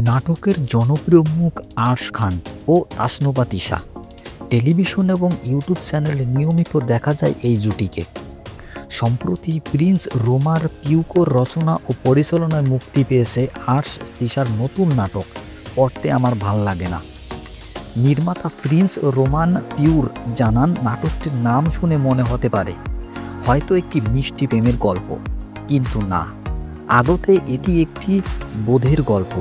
নাটকের জনপ্রিয় মুখ আরশ খান ও তাসনুভা তিশা। টেলিভিশন এবং ইউটিউব চ্যানেলে নিয়মিত দেখা যায় এই জুটিকে। সম্প্রতি প্রিন্স রোমার পিউকোর রচনা ও পরিচালনায় মুক্তি পেয়েছে আরশ তিশার নতুন নাটক পড়তে আমার ভাল লাগে না। নির্মাতা প্রিন্স রোমান পিউর জানান, নাটকটির নাম শুনে মনে হতে পারে হয়তো একটি মিষ্টি প্রেমের গল্প, কিন্তু না, আদতে এটি একটি বোধের গল্প।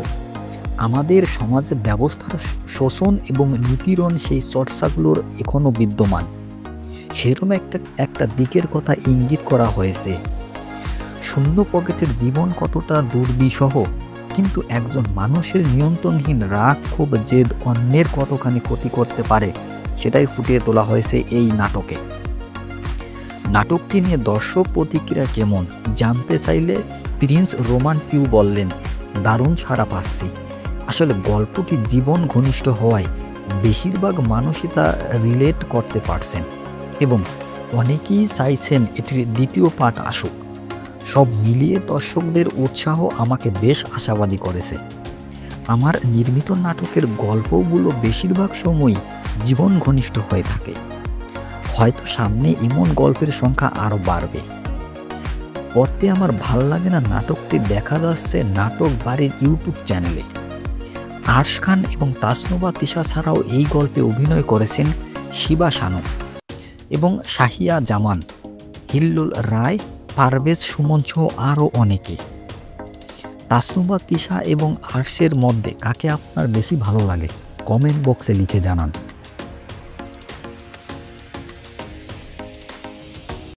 আমাদের সমাজে ব্যবস্থার শোষণ এবং নিপীড়ন সেই চর্চাগুলোর এখনও বিদ্যমান, সেরকম একটা দিকের কথা ইঙ্গিত করা হয়েছে। শূন্য পকেটের জীবন কতটা দুর্বিষহ, কিন্তু একজন মানুষের নিয়ন্ত্রণহীন রাগ, ক্ষোভ, জেদ অন্যের কতখানি ক্ষতি করতে পারে সেটাই ফুটিয়ে তোলা হয়েছে এই নাটকে। নাটকটি নিয়ে দর্শক প্রতিক্রিয়া কেমন জানতে চাইলে প্রিন্স রোমান পিউ বললেন, দারুণ সাড়া পাচ্ছি। আসলে গল্পটি জীবন ঘনিষ্ঠ হওয়ায় বেশিরভাগ মানুষই তা রিলেট করতে পারছেন এবং অনেকেই চাইছেন এটির দ্বিতীয় পার্ট আসুক। সব মিলিয়ে দর্শকদের উৎসাহ আমাকে বেশ আশাবাদী করেছে। আমার নির্মিত নাটকের গল্পগুলো বেশিরভাগ সময়ই জীবন ঘনিষ্ঠ হয়ে থাকে। হয়তো সামনে এমন গল্পের সংখ্যা আরও বাড়বে। পড়তে আমার ভাল লাগে না নাটকটি দেখা যাচ্ছে নাটক বাড়ির ইউটিউব চ্যানেলে। আরশ খান এবং তাসনুভা তিশা ছাড়াও এই গল্পে অভিনয় করেছেন শিবা শানু এবং শাহিয়া জামান, হিল্লুল রায়, পারভেজ সুমন সহ আরও অনেকে। তাসনুভা তিশা এবং আরশের মধ্যে কাকে আপনার বেশি ভালো লাগে কমেন্ট বক্সে লিখে জানান।